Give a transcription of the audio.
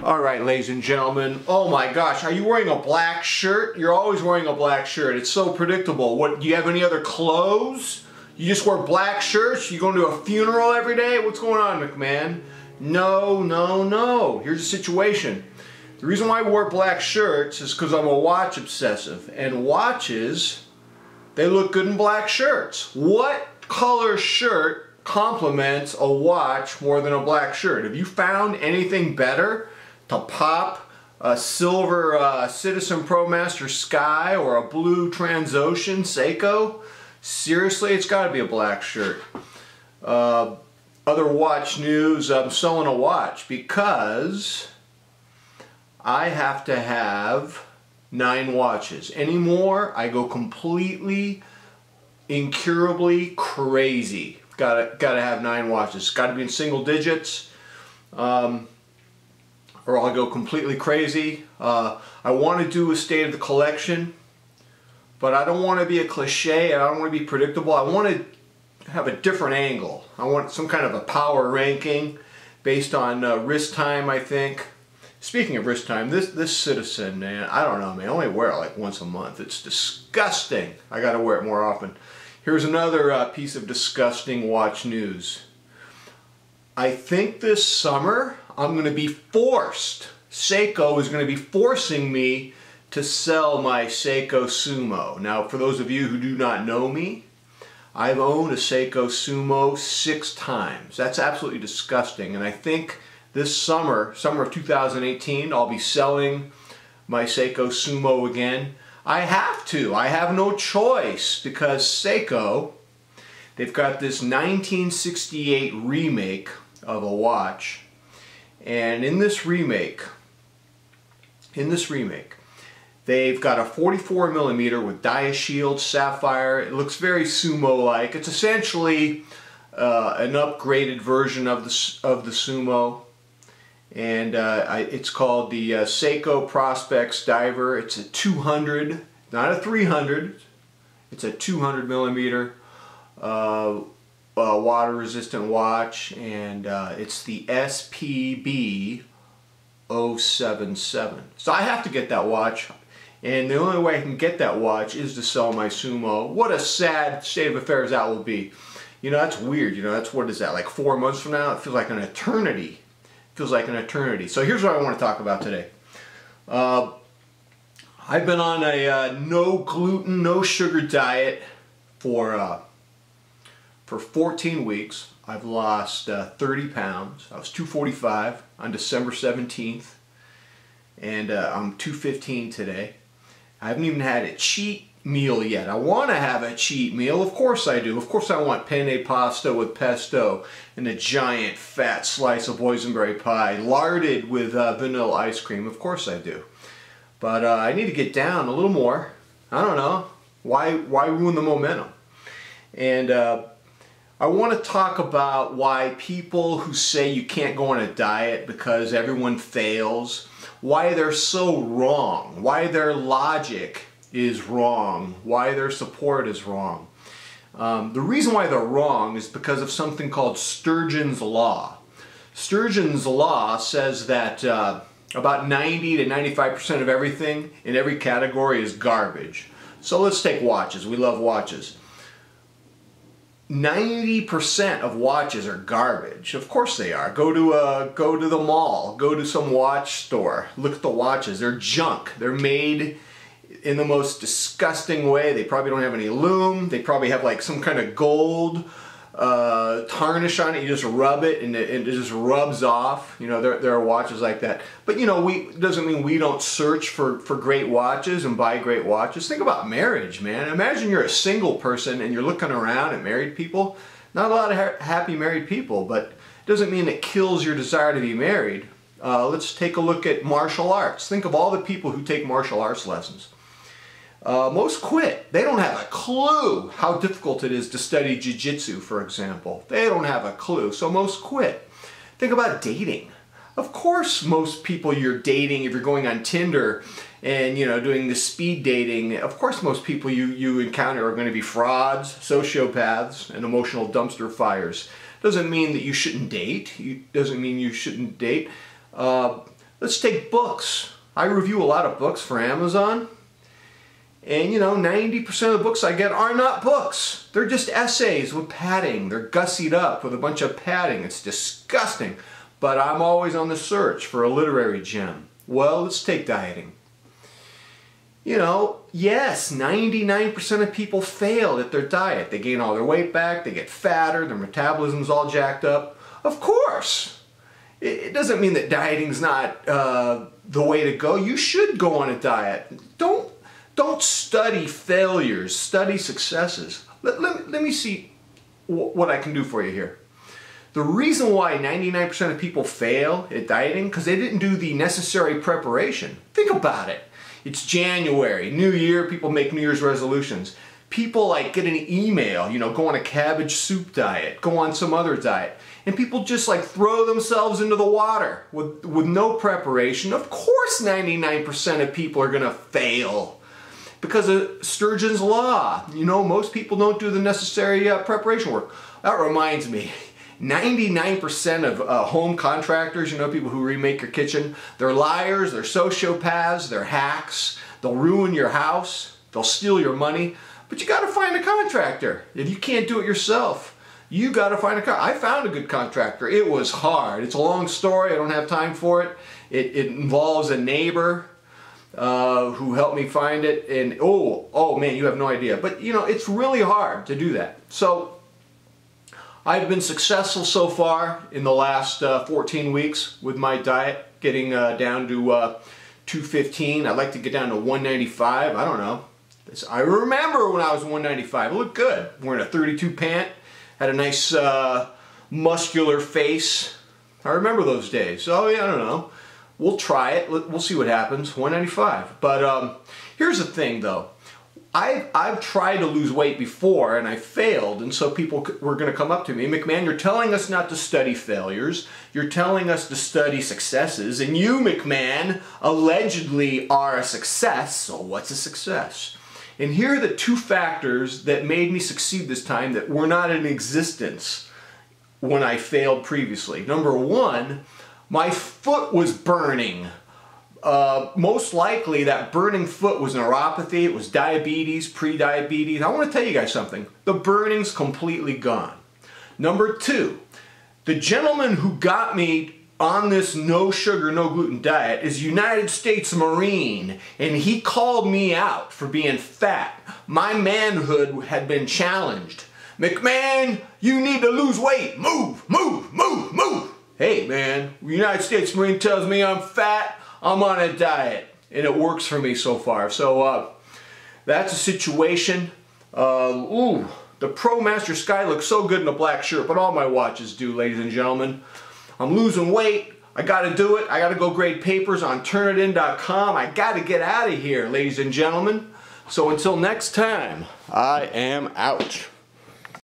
All right, ladies and gentlemen. Oh my gosh, are you wearing a black shirt? You're always wearing a black shirt. It's so predictable. What, do you have any other clothes? You just wear black shirts? You going to a funeral every day? What's going on, McMahon? No, no, no. Here's the situation. The reason why I wear black shirts is because I'm a watch obsessive. And watches, they look good in black shirts. What color shirt complements a watch more than a black shirt? Have you found anything better to pop a silver Citizen ProMaster Sky or a blue Transocean Seiko? Seriously, it's got to be a black shirt. Other watch news, I'm selling a watch because I have to have 9 watches. Any more, I go completely, incurably crazy. Gotta have 9 watches. Got to be in single digits, or I'll go completely crazy. I want to do a state of the collection, but I don't want to be a cliche and I don't want to be predictable. I want to have a different angle. I want some kind of a power ranking based on wrist time, I think. Speaking of wrist time, this Citizen, man, I don't know, man. I only wear it like once a month. It's disgusting. I got to wear it more often. Here's another piece of disgusting watch news. I think this summer I'm going to be forced. Seiko is going to be forcing me to sell my Seiko Sumo. Now, for those of you who do not know me, I've owned a Seiko Sumo 6 times. That's absolutely disgusting. And I think this summer of 2018, I'll be selling my Seiko Sumo again. I have to. I have no choice because Seiko, they've got this 1968 remake of a watch. And in this remake, they've got a 44mm with Diashield sapphire. It looks very Sumo-like. It's essentially an upgraded version of the Sumo. And it's called the Seiko Prospex Diver. It's a 200, not a 300. It's a 200mm water-resistant watch, and it's the SPB 077. So I have to get that watch, and the only way I can get that watch is to sell my Sumo. What a sad state of affairs that will be. You know, that's weird. You know, that's, what is that, like 4 months from now? It feels like an eternity. Feels like an eternity. So here's what I want to talk about today. I've been on a no gluten, no sugar diet for 14 weeks. I've lost 30 pounds. I was 245 on December 17th, and I'm 215 today. I haven't even had a cheat meal yet. I want to have a cheat meal. Of course I do. Of course I want penne pasta with pesto and a giant fat slice of boysenberry pie larded with vanilla ice cream. Of course I do. But I need to get down a little more. I don't know. Why ruin the momentum? And I want to talk about why people who say you can't go on a diet because everyone fails, why they're so wrong, why their logic is wrong, why their support is wrong. The reason why they're wrong is because of something called Sturgeon's Law. Sturgeon's Law says that about 90 to 95% of everything in every category is garbage. So let's take watches. We love watches. 90% of watches are garbage. Of course they are. Go to the mall, go to some watch store, look at the watches. They're junk. They're made in the most disgusting way. They probably don't have any lume. They probably have like some kind of gold tarnish on it. You just rub it and it just rubs off. You know, there are watches like that. But you know, it doesn't mean we don't search for great watches and buy great watches. Think about marriage, man. Imagine you're a single person and you're looking around at married people. Not a lot of happy married people, but it doesn't mean it kills your desire to be married. Let's take a look at martial arts. Think of all the people who take martial arts lessons. Most quit. They don't have a clue how difficult it is to study jiu-jitsu, for example. They don't have a clue, so most quit. Think about dating. Of course most people you're dating, if you're going on Tinder and, you know, doing the speed dating, of course most people you encounter are going to be frauds, sociopaths, and emotional dumpster fires. Doesn't mean that you shouldn't date. Doesn't mean you shouldn't date. Let's Let's take books. I review a lot of books for Amazon. And you know, 90% of the books I get are not books. They're just essays with padding. They're gussied up with a bunch of padding. It's disgusting. But I'm always on the search for a literary gem. Well, let's take dieting. You know, yes, 99% of people fail at their diet. They gain all their weight back, they get fatter, their metabolism's all jacked up. Of course. It doesn't mean that dieting's not the way to go. You should go on a diet. Don't study failures, study successes. Let me see what I can do for you here. The reason why 99% of people fail at dieting, because they didn't do the necessary preparation. Think about it. It's January, New Year, people make New Year's resolutions. People like get an email, you know, go on a cabbage soup diet, go on some other diet. And people just like throw themselves into the water with no preparation. Of course 99% of people are gonna fail. Because of Sturgeon's law. You know, most people don't do the necessary preparation work. That reminds me, 99% of home contractors, you know, people who remake your kitchen, they're liars, they're sociopaths, they're hacks, they'll ruin your house, they'll steal your money, but you gotta find a contractor. If you can't do it yourself, you gotta find a contractor. I found a good contractor. It was hard. It's a long story, I don't have time for it. It involves a neighbor who helped me find it, and oh man, you have no idea. But you know, it's really hard to do that. So, I've been successful so far in the last 14 weeks with my diet, getting down to 215. I'd like to get down to 195. I don't know. I remember when I was 195. It looked good. Wearing a 32 pant, had a nice muscular face. I remember those days. Oh yeah, I don't know. We'll try it. We'll see what happens. 195. But here's the thing, though. I've tried to lose weight before and I failed, and so people were going to come up to me, McMahon, you're telling us not to study failures, you're telling us to study successes, and you, McMahon, allegedly are a success, so what's a success? And here are the two factors that made me succeed this time that were not in existence when I failed previously. Number one, my foot was burning. Most likely that burning foot was neuropathy, it was diabetes, pre-diabetes. I want to tell you guys something. The burning's completely gone. Number two, the gentleman who got me on this no sugar, no gluten diet is a United States Marine, and he called me out for being fat. My manhood had been challenged. McMahon, you need to lose weight. Move, move, move, move. Hey man, United States Marine tells me I'm fat. I'm on a diet, and it works for me so far. So that's a situation. The ProMaster Sky looks so good in a black shirt, but all my watches do, ladies and gentlemen. I'm losing weight. I got to do it. I got to go grade papers on Turnitin.com. I got to get out of here, ladies and gentlemen. So until next time, I am out.